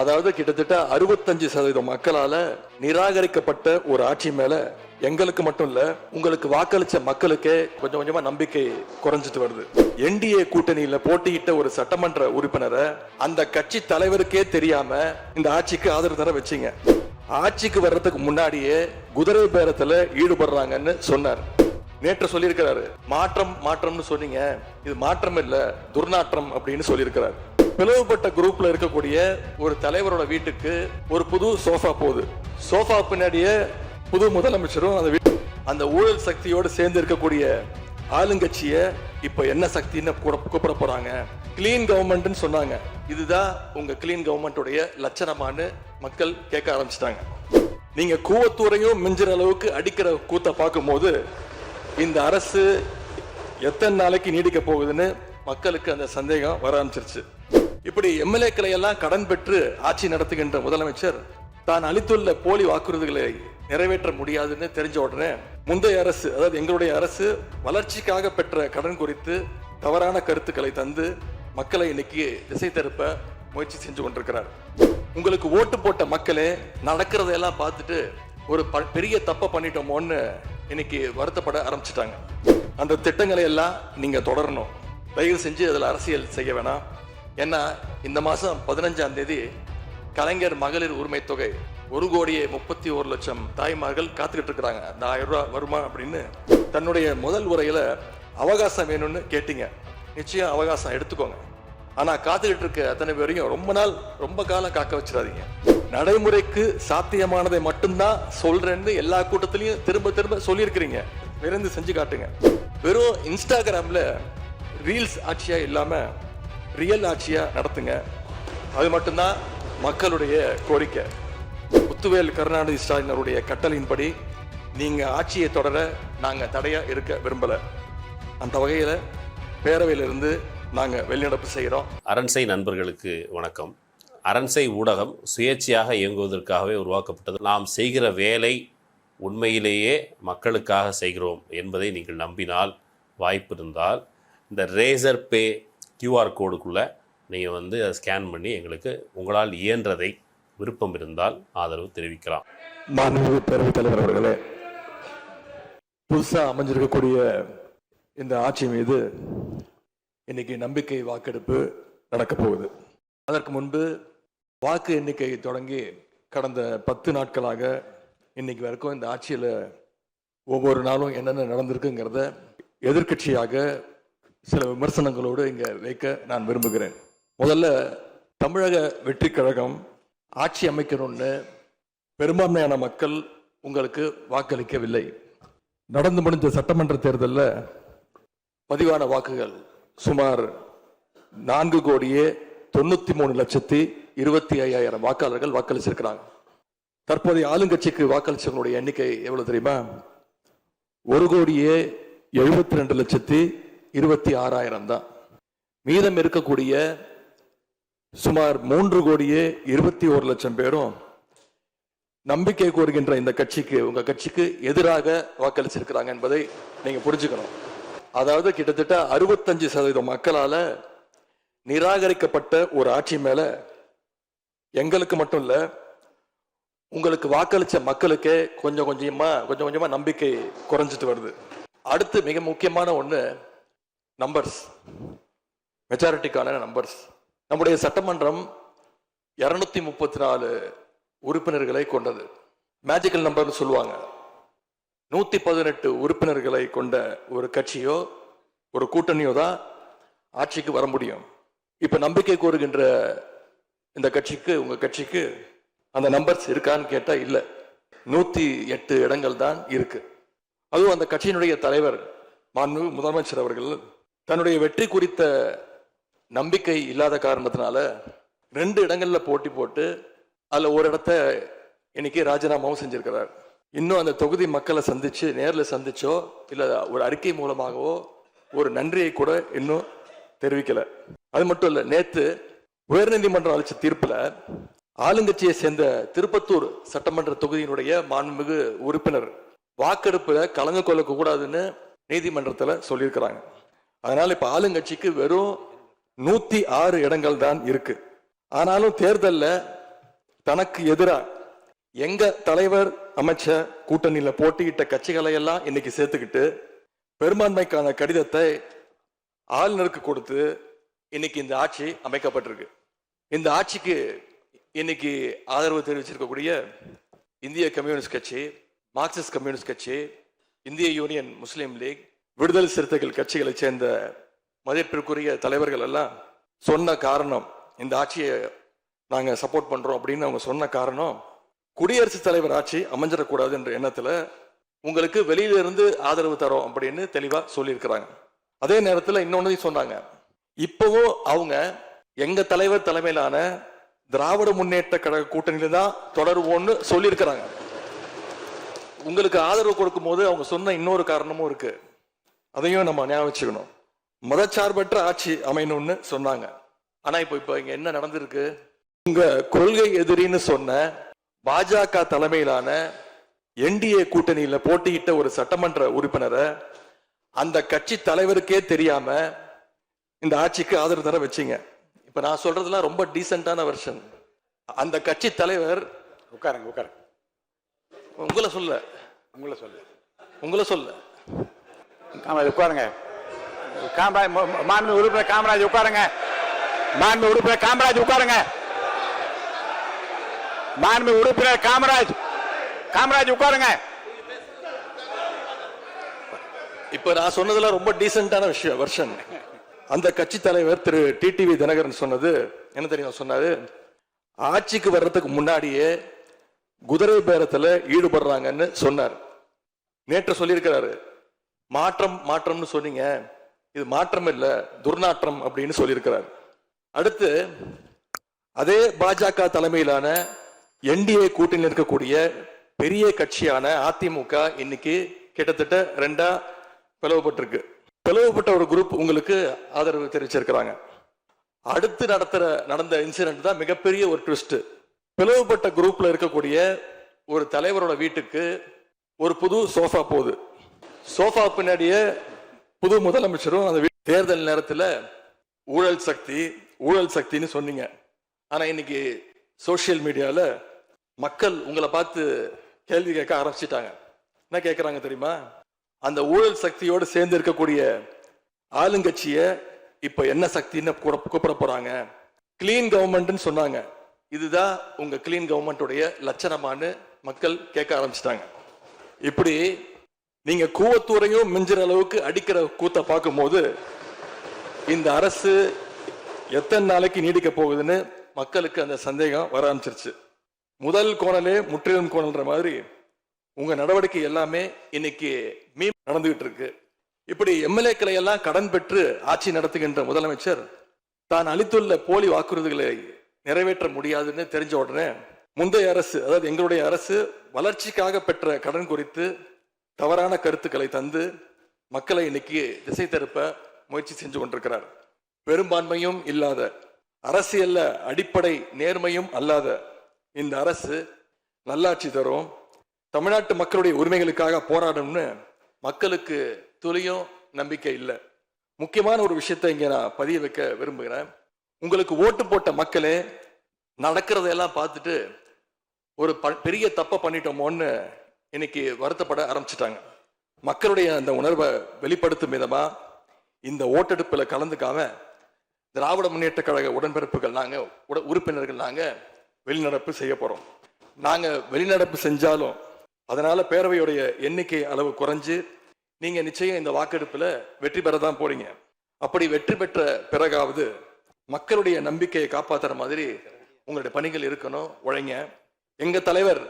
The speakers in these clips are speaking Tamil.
அதாவது கிட்டத்தட்ட 65% மக்களால நிராகரிக்கப்பட்ட ஒரு ஆட்சி மேல எங்களுக்கு மட்டும் இல்ல, உங்களுக்கு வாக்களிச்ச மக்களுக்கே கொஞ்சம் கொஞ்சமா நம்பிக்கை குறைஞ்சிட்டு வருது. என்டிஏ கூட்டணியில போட்டியிட்ட ஒரு சட்டமன்ற உறுப்பினரை அந்த கட்சி தலைவருக்கே தெரியாம இந்த ஆட்சிக்கு ஆதரவு தர வச்சீங்க. ஆட்சிக்கு வர்றதுக்கு முன்னாடியே குதிரை பேரத்துல ஈடுபடுறாங்கன்னு சொன்னார். நேற்று சொல்லியிருக்கிறாரு, மாற்றம் மாற்றம்னு சொன்னீங்க, இது மாற்றம் இல்ல துர்நாற்றம் அப்படின்னு சொல்லியிருக்கிறார். பிளவுபட்ட குரூப்ல இருக்கக்கூடிய ஒரு தலைவரோட வீட்டுக்கு ஒரு புது சோஃபா போகுது. சோஃபா பின்னாடியே புது முதலமைச்சரும் அந்த ஊழல் சக்தியோடு சேர்ந்து இருக்கக்கூடிய ஆளுங்கட்சிய இப்ப என்ன சக்தின்னு கூப்பிட போறாங்க. கிளீன் கவர்மெண்ட் சொன்னாங்க. இதுதான் உங்க கிளீன் கவர்மெண்டோடைய லட்சணமானு மக்கள் கேட்க ஆரம்பிச்சிட்டாங்க. நீங்க கூவத்தூரையும் மிஞ்சிற அளவுக்கு அடிக்கிற கூத்த பார்க்கும் போது இந்த அரசு எத்தனை நாளைக்கு நீடிக்க போகுதுன்னு மக்களுக்கு அந்த சந்தேகம் வர ஆரம்பிச்சிருச்சு. இப்படி எம்எல்ஏக்களை எல்லாம் கடன் பெற்று ஆட்சி நடத்துகின்ற முதலமைச்சர் தான் அளித்துள்ள போலி வாக்குறுதிகளை நிறைவேற்ற முடியாதுன்னு தெரிஞ்ச உடனே முந்தைய அரசு, அதாவது எங்களுடைய அரசு வளர்ச்சிக்காக பெற்ற கடன் குறித்து தவறான கருத்துக்களை தந்து மக்களை இன்னைக்கு திசை திருப்ப முயற்சி செஞ்சு கொண்டிருக்கிறார். உங்களுக்கு ஓட்டு போட்ட மக்களே நடக்கிறதையெல்லாம் பார்த்துட்டு ஒரு பெரிய தப்பை பண்ணிட்டோமோன்னு இன்னைக்கு வருத்தப்பட ஆரம்பிச்சிட்டாங்க. அந்த திட்டங்களை எல்லாம் நீங்க தொடரணும். தயவு செஞ்சு அதில் அரசியல் செய்ய வேணாம். ஏன்னா இந்த மாசம் 15ஆம் தேதி கலைஞர் மகளிர் உரிமை தொகை 1,31,00,000 தாய்மார்கள் காத்துக்கிட்டு இருக்கிறாங்க. அந்த 1000 ரூபாய் வருமா அப்படின்னு தன்னுடைய முதல் உரையில அவகாசம் வேணும்னு கேட்டீங்க. நிச்சயம் அவகாசம் எடுத்துக்கோங்க. ஆனா காத்துக்கிட்டு இருக்க அத்தனை பேரையும் ரொம்ப காலம் காக்க வச்சிடாதீங்க. நடைமுறைக்கு சாத்தியமானதை மட்டும்தான் சொல்றேன்னு எல்லா கூட்டத்திலையும் திரும்ப திரும்ப சொல்லியிருக்கிறீங்க. விரைந்து செஞ்சு காட்டுங்க. வெறும் இன்ஸ்டாகிராம்ல ரீல்ஸ் ஆட்சியா இல்லாம ரியல் ஆட்சியா நடத்துங்க. அது மட்டும்தான் மக்களுடைய கோரிக்கை. முத்துவேல் கருணாநிதி ஸ்டாலின் அவருடைய கட்டளையின்படி நீங்க ஆட்சியை தொடர நாங்க தடையா இருக்க விரும்பல. அந்த வகையில பேரவையிலிருந்து நாங்க வெளிநடப்பு செய்கிறோம். அரண்சை நண்பர்களுக்கு வணக்கம். அரண்சை ஊடகம் சுயேட்சையாக இயங்குவதற்காகவே உருவாக்கப்பட்டது. நாம் செய்கிற வேலை உண்மையிலேயே மக்களுக்காக செய்கிறோம் என்பதை நீங்கள் நம்பினால், வாய்ப்பு இருந்தால் இந்த ரேசர் பே கியூஆர் கோடுக்குள்ளே நீங்கள் அதை ஸ்கேன் பண்ணி எங்களுக்கு உங்களால் இயன்றதை விருப்பம் இருந்தால் ஆதரவு தெரிவிக்கலாம். மாண்புமிகு பேரவைத் தலைவர் அவர்களே, புதுசாக அமைஞ்சிருக்கக்கூடிய இந்த ஆட்சி மீது இன்னைக்கு நம்பிக்கை வாக்கெடுப்பு நடக்க போகுது. அதற்கு முன்பு வாக்கு எண்ணிக்கை தொடங்கி கடந்த 10 நாட்களாக இன்னைக்கு வரைக்கும் இந்த ஆட்சியில் ஒவ்வொரு நாளும் என்னென்ன நடந்திருக்குங்கிறத எதிர்கட்சியாக சில விமர்சனங்களோடு இங்க வைக்க நான் விரும்புகிறேன். முதல்ல, தமிழக வெற்றி கழகம் ஆட்சி அமைக்கணும்னு பெரும்பான்மையான மக்கள் உங்களுக்கு வாக்களிக்கவில்லை. நடந்து முடிஞ்ச சட்டமன்ற தேர்தலில் பதிவான வாக்குகள் சுமார் 4,93,25,000 வாக்காளர்கள் வாக்களிச்சிருக்கிறாங்க. தற்போதைய ஆளுங்கட்சிக்கு வாக்களிச்சவங்களுடைய எண்ணிக்கை எவ்வளவு தெரியுமா? 1,72,26,000 தான். மீதம் இருக்கக்கூடிய சுமார் 3,21,00,000 பேரும் நம்பிக்கை கோருகின்ற இந்த கட்சிக்கு, உங்க கட்சிக்கு எதிராக வாக்களிச்சிருக்கிறாங்க என்பதை நீங்க புரிஞ்சுக்கணும். அதாவது கிட்டத்தட்ட 65% மக்களால நிராகரிக்கப்பட்ட ஒரு ஆட்சி மேல எங்களுக்கு மட்டும் இல்ல, உங்களுக்கு வாக்களிச்ச மக்களுக்கே கொஞ்சம் கொஞ்சமா நம்பிக்கை குறைஞ்சிட்டு வருது. அடுத்து மிக முக்கியமான ஒண்ணு நம்பர்ஸ், மெஜாரிட்டிக்கான நம்பர்ஸ். நம்முடைய சட்டமன்றம் 234 உறுப்பினர்களை கொண்டது. மேஜிக்கல் நம்பர்னு சொல்லுவாங்க. 118 உறுப்பினர்களை கொண்ட ஒரு கட்சியோ ஒரு கூட்டணியோ தான் ஆட்சிக்கு வர முடியும். இப்ப நம்பிக்கை கோருகின்ற இந்த கட்சிக்கு, உங்க கட்சிக்கு அந்த நம்பர்ஸ் இருக்கான்னு கேட்டா இல்ல. 108 இடங்கள் தான் இருக்கு. அதுவும் அந்த கட்சியினுடைய தலைவர் மாண்புமிகு முதலமைச்சர் அவர்கள் தன்னுடைய வெற்றி குறித்த நம்பிக்கை இல்லாத காரணத்தினால 2 இடங்கள்ல போட்டி போட்டு அதுல ஒரு இடத்த இன்னைக்கு ராஜினாமாவும் செஞ்சிருக்கிறார். இன்னும் அந்த தொகுதி மக்களை சந்திச்சு, நேரில் சந்திச்சோ இல்ல ஒரு அறிக்கை மூலமாகவோ ஒரு நன்றியை கூட இன்னும் தெரிவிக்கல. அது மட்டும் இல்ல, நேத்து உயர்நீதிமன்றம் அளிச்ச தீர்ப்புல ஆளுங்கட்சியை சேர்ந்த திருப்பத்தூர் சட்டமன்ற தொகுதியினுடைய மாண்புமிகு உறுப்பினர் வாக்கெடுப்புல கலந்து கொள்ள கூடாதுன்னு நீதிமன்றத்துல சொல்லியிருக்கிறாங்க. அதனால இப்ப ஆளுங்கட்சிக்கு வெறும் 106 இடங்கள் தான் இருக்கு. ஆனாலும் தேர்தலில் தனக்கு எதிராக எங்க தலைவர் அமைச்ச கூட்டணியில போட்டியிட்ட கட்சிகளை எல்லாம் இன்னைக்கு சேர்த்துக்கிட்டு பெரும்பான்மைக்கான கடிதத்தை ஆளுநருக்கு கொடுத்து இன்னைக்கு இந்த ஆட்சி அமைக்கப்பட்டிருக்கு. இந்த ஆட்சிக்கு இன்னைக்கு ஆதரவு தெரிவிச்சிருக்கக்கூடிய இந்திய கம்யூனிஸ்ட் கட்சி, மார்க்சிஸ்ட் கம்யூனிஸ்ட் கட்சி, இந்திய யூனியன் முஸ்லீம் லீக், விடுதலை சிறுத்தைகள் கட்சிகளை சேர்ந்த மதிப்பிற்குரிய தலைவர்கள் எல்லாம் சொன்ன காரணம், இந்த ஆட்சியை நாங்க சப்போர்ட் பண்றோம் அப்படின்னு அவங்க சொன்ன காரணம், குடியரசுத் தலைவர் ஆட்சி அமைஞ்சிடக்கூடாது என்ற எண்ணத்துல உங்களுக்கு வெளியில இருந்து ஆதரவு தரோம் அப்படின்னு தெளிவா சொல்லியிருக்கிறாங்க. அதே நேரத்தில் இன்னொன்னு சொன்னாங்க, இப்பவும் அவங்க எங்க தலைவர் தலைமையிலான திராவிட முன்னேற்ற கழக கூட்டணியில தான் தொடருவோம்னு சொல்லியிருக்கிறாங்க. உங்களுக்கு ஆதரவு கொடுக்கும் போது அவங்க சொன்ன இன்னொரு காரணமும் இருக்கு, அதையும் நம்ம ஞாபகம் வச்சுக்கணும். மதச்சார்பற்ற ஆட்சி அமையணும்னு சொன்னாங்க. ஆனா இப்ப இங்க என்ன நடந்திருக்கு, உங்க கொள்கை எதிரின்னு சொன்ன பாஜக தலைமையிலான என்டிஏ கூட்டணியில போட்டியிட்ட ஒரு சட்டமன்ற உறுப்பினரை அந்த கட்சி தலைவருக்கே தெரியாம இந்த ஆட்சிக்கு ஆதரவு தர வச்சீங்க. இப்ப நான் சொல்றதுலாம் ரொம்ப டீசென்டான வெர்ஷன். அந்த கட்சி தலைவர் உட்காருங்க. உங்களை சொல்ல உட்காருங்க. மாண்பு உறுப்பினர் காமராஜ் உட்காருங்க. மாண்பு உறுப்பினர் காமராஜ் உட்காருங்க. மாண்பு உறுப்பினர் காமராஜ் உட்காருங்க. இப்ப நான் சொன்னதுல ரொம்ப டீசென்டான விஷயம் வெர்ஷன். அந்த கட்சி தலைவர் திரு டிடிவி தினகரன் சொன்னது என்ன தெரியும், சொன்னாரு ஆட்சிக்கு வர்றதுக்கு முன்னாடியே குதிரை பேரத்துல ஈடுபடுறாங்கன்னு சொன்னார். நேற்று சொல்லியிருக்கிறாரு, மாற்றம்னு சொன்னீங்க, இது மாற்றம் இல்ல துர்நாற்றம் அப்படின்னு சொல்லியிருக்கிறார். அடுத்து அதே பாஜக தலைமையிலான என்டிஏ கூட்டணியில் இருக்கக்கூடிய பெரிய கட்சியான அதிமுக இன்னைக்கு கிட்டத்தட்ட 2 பிளவுபட்டிருக்கு. பிளவுபட்ட ஒரு குரூப் உங்களுக்கு ஆதரவு தெரிவிச்சிருக்கிறாங்க. அடுத்து நடந்த இன்சிடென்ட் தான் மிகப்பெரிய ஒரு ட்விஸ்ட். பிளவுபட்ட குரூப்ல இருக்கக்கூடிய ஒரு தலைவரோட வீட்டுக்கு ஒரு புது சோஃபா போகுது. சோஃபா பின்னாடியே புது முதலமைச்சரும் அந்த தேர்தல் நேரத்தில் ஊழல் சக்தின்னு சொன்னீங்க. ஆனா இன்னைக்கு சோசியல் மீடியால மக்கள் உங்களை பார்த்து கேள்வி கேட்க ஆரம்பிச்சிட்டாங்க. என்ன கேட்கறாங்க தெரியுமா, அந்த ஊழல் சக்தியோடு சேர்ந்து இருக்கக்கூடிய ஆளுங்கட்சிய இப்ப என்ன சக்தின்னு கூப்பிட போறாங்க. கிளீன் கவர்மெண்ட் சொன்னாங்க, இதுதான் உங்க கிளீன் கவர்மெண்ட்டுடைய லட்சணமானு மக்கள் கேட்க ஆரம்பிச்சிட்டாங்க. இப்படி நீங்க கூவத்தூரையும் மிஞ்சிற அளவுக்கு அடிக்கிற கூத்த பார்க்கும் போது இந்த அரசு எத்தனை நாளைக்கு நீடிக்க போகுதுன்னு மக்களுக்கு அந்த சந்தேகம் வர ஆரம்பிச்சிருச்சு. முதல் கோணலே முற்றிலும் கோணல்ன்ற மாதிரி உங்க நடவடிக்கை எல்லாமே இன்னைக்கு நடந்துகிட்டு இருக்கு. இப்படி எம்எல்ஏக்களை எல்லாம் கடன் பெற்று ஆட்சி நடத்துகின்ற முதலமைச்சர் தான் அளித்துள்ள போலி வாக்குறுதிகளை நிறைவேற்ற முடியாதுன்னு தெரிஞ்ச உடனே முந்தைய அரசு, அதாவது எங்களுடைய அரசு வளர்ச்சிக்காக பெற்ற கடன் குறித்து தவறான கருத்துக்களை தந்து மக்களை இன்னைக்கு திசை திருப்ப முயற்சி செஞ்சு கொண்டிருக்கிறார். பெரும்பான்மையும் இல்லாத, அரசியல்ல அடிப்படை நேர்மையும் அல்லாத இந்த அரசு நல்லாட்சி தரும், தமிழ்நாட்டு மக்களுடைய உரிமைகளுக்காக போராடும்னு மக்களுக்கு துளியும் நம்பிக்கை இல்லை. முக்கியமான ஒரு விஷயத்தை இங்க நான் பதிய வைக்க விரும்புகிறேன். உங்களுக்கு ஓட்டு போட்ட மக்களே நடக்கிறதையெல்லாம் பார்த்துட்டு ஒரு பெரிய தப்பை பண்ணிட்டோமோன்னு இன்னைக்கு வருத்தப்பட ஆரம்பிச்சிட்டாங்க. மக்களுடைய அந்த உணர்வை வெளிப்படுத்தும் விதமா இந்த ஓட்டெடுப்பில் கலந்துக்காம திராவிட முன்னேற்ற கழக உடன்பிறப்புகள் உறுப்பினர்கள் நாங்க வெளிநடப்பு செய்ய போறோம். நாங்க வெளிநடப்பு செஞ்சாலும் அதனால பேரவையுடைய எண்ணிக்கை அளவு குறைஞ்சு நீங்க நிச்சயம் இந்த வாக்கெடுப்புல வெற்றி பெறதான் போறீங்க. அப்படி வெற்றி பெற்ற பிறகாவது மக்களுடைய நம்பிக்கையை காப்பாத்துற மாதிரி உங்களுடைய பணிகள் இருக்கணும், உழைங்க. எங்க தலைவர்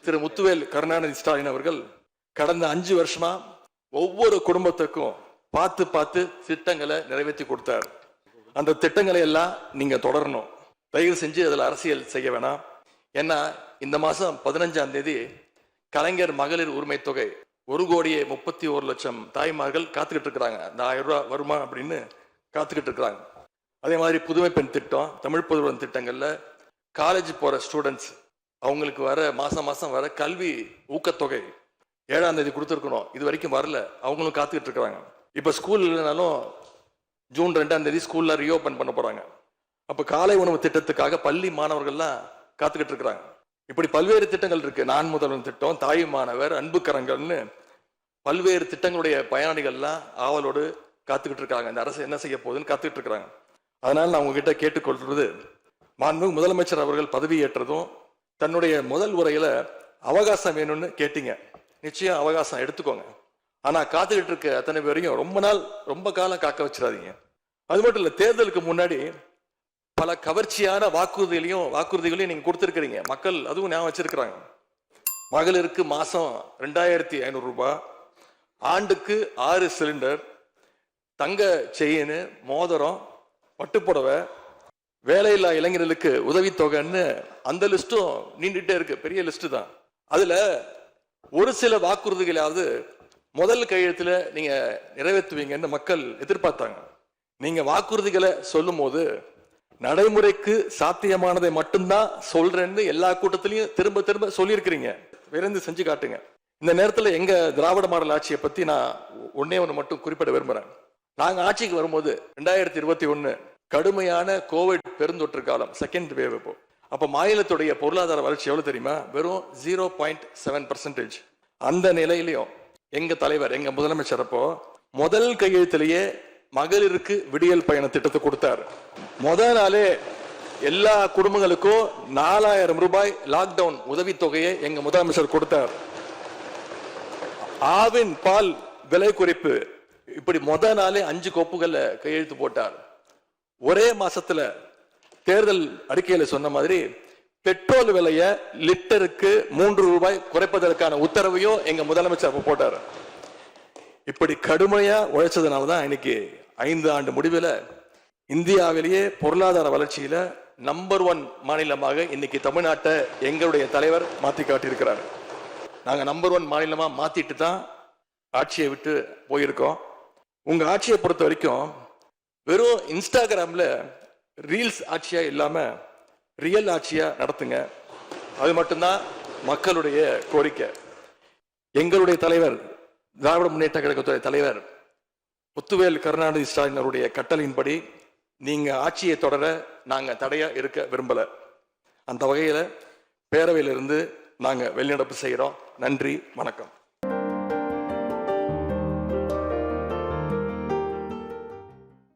திரு முத்துவேல் கருணாநிதி ஸ்டாலின் அவர்கள் கடந்த 5 வருஷமா ஒவ்வொரு குடும்பத்துக்கும் பார்த்து திட்டங்களை நிறைவேற்றி கொடுத்தார். அந்த திட்டங்களை எல்லாம் நீங்க தொடரணும். தயவு செஞ்சு அதில் அரசியல் செய்ய வேணாம். ஏன்னா இந்த மாசம் 15ஆம் தேதி கலைஞர் மகளிர் உரிமை தொகை 1,31,00,000 தாய்மார்கள் காத்துக்கிட்டு இருக்கிறாங்க. இந்த 1000 ரூபாய் வருமா அப்படின்னு காத்துக்கிட்டு இருக்கிறாங்க. அதே மாதிரி புதுமை பெண் திட்டம், தமிழ் புதுவன் திட்டங்கள்ல காலேஜ் போற ஸ்டூடெண்ட்ஸ் அவங்களுக்கு வர மாசம் வர கல்வி ஊக்கத்தொகை 7ஆம் தேதி கொடுத்துருக்கணும், இது வரைக்கும் வரல, அவங்களும் காத்துக்கிட்டு இருக்கிறாங்க. இப்ப ஸ்கூல் இல்லைனாலும் ஜூன் 2ஆம் தேதி ஸ்கூல்ல ரீஓபன் பண்ண போறாங்க. அப்ப காலை உணவு திட்டத்துக்காக பள்ளி மாணவர்கள்லாம் காத்துக்கிட்டு இருக்கிறாங்க. இப்படி பல்வேறு திட்டங்கள் இருக்கு. நான் முதல்வன் திட்டம், தாய் மாணவர், அன்பு கரங்கள்னு பல்வேறு திட்டங்களுடைய பயனாளிகள்லாம் ஆவலோடு காத்துக்கிட்டு இருக்காங்க. இந்த அரசு என்ன செய்ய போகுதுன்னு காத்துக்கிட்டு இருக்கிறாங்க. அதனால நான் உங்ககிட்ட கேட்டுக்கொள்றது, மாண்புமிகு முதலமைச்சர் அவர்கள் பதவியேற்றதும் தன்னுடைய முதல் உரையில அவகாசம் வேணும்னு கேட்டீங்க. நிச்சயம் அவகாசம் எடுத்துக்கோங்க. ஆனா காத்துக்கிட்டு இருக்க அத்தனை பேரையும் ரொம்ப காலம் காக்க வச்சிடாதீங்க. அது மட்டும் இல்ல, தேர்தலுக்கு முன்னாடி பல கவர்ச்சியான வாக்குறுதிகளையும் நீங்க கொடுத்திருக்கிறீங்க. மக்கள் அதுவும் ஞாபகம் வச்சிருக்கிறாங்க. மகளிருக்கு மாசம் 2500 ரூபாய், ஆண்டுக்கு 6 சிலிண்டர், தங்க செயின், மோதிரம், பட்டுப்புடவை, வேலையில்லா இளைஞர்களுக்கு உதவித்தொகைன்னு அந்த லிஸ்டும் நீண்டுட்டே இருக்கு. பெரிய லிஸ்ட் தான். அதுல ஒரு சில வாக்குறுதிகளாவது முதல் கையெழுத்துல நீங்க நிறைவேற்றுவீங்கன்னு மக்கள் எதிர்பார்த்தாங்க. நீங்க வாக்குறுதிகளை சொல்லும் போது நடைமுறைக்கு சாத்தியமானதை மட்டும்தான் சொல்றேன்னு எல்லா கூட்டத்திலையும் திரும்ப திரும்ப சொல்லியிருக்கிறீங்க. விரைந்து செஞ்சு காட்டுங்க. இந்த நேரத்தில் எங்க திராவிட மாடல் ஆட்சியை பத்தி நான் ஒன்னே ஒன்று மட்டும் குறிப்பிட விரும்புறேன். நாங்க ஆட்சிக்கு வரும்போது 2021 கடுமையான கோவிட் பெருந்தொற்று காலம், செகண்ட் வேவ். அப்ப மாநிலத்துடைய பொருளாதார வளர்ச்சி எவ்வளவு தெரியுமா? வெறும் 0.7%. அந்த நிலையிலையும் எங்க தலைவர், எங்க முதலமைச்சர் அப்போ முதல் கையெழுத்திலேயே மகளிருக்கு விடியல் பயண திட்டத்தை கொடுத்தார். முதல் நாளே எல்லா குடும்பங்களுக்கும் 4000 ரூபாய் லாக்டவுன் உதவித்தொகையை எங்க முதலமைச்சர் கொடுத்தார். ஆவின் பால் விலை குறைப்பு, இப்படி முதல் நாளே 5 கோப்புகள்ல கையெழுத்து போட்டார். ஒரே மாசத்துல தேர்தல் அறிக்கையில சொன்ன மாதிரி பெட்ரோல் விலைய லிட்டருக்கு 3 ரூபாய் குறைப்பதற்கான உத்தரவையும் எங்க முதலமைச்சர் போட்டார். இப்படி கடுமையா உழைச்சதுனாலதான் இன்னைக்கு 5 ஆண்டு முடிவில் இந்தியாவிலேயே பொருளாதார வளர்ச்சியில நம்பர் 1 மாநிலமாக இன்னைக்கு தமிழ்நாட்டை எங்களுடைய தலைவர் மாத்தி காட்டியிருக்கிறார். நாங்க நம்பர் 1 மாநிலமா மாத்திட்டு தான் ஆட்சியை விட்டு போயிருக்கோம். உங்க ஆட்சியை பொறுத்த வரைக்கும் வெறும் இன்ஸ்டாகிராம்ல ரீல்ஸ் ஆட்சியா இல்லாம ரியல் ஆட்சியா நடத்துங்க. அது மட்டும்தான் மக்களுடைய கோரிக்கை. எங்களுடைய தலைவர், திராவிட முன்னேற்ற கழகத்துடைய தலைவர் முத்துவேல் கருணாநிதி ஸ்டாலின் அவருடைய கட்டளையின்படி நீங்க ஆட்சியை தொடர நாங்க தடையா இருக்க விரும்பல. அந்த வகையில பேரவையிலிருந்து நாங்க வெளிநடப்பு செய்கிறோம். நன்றி, வணக்கம்.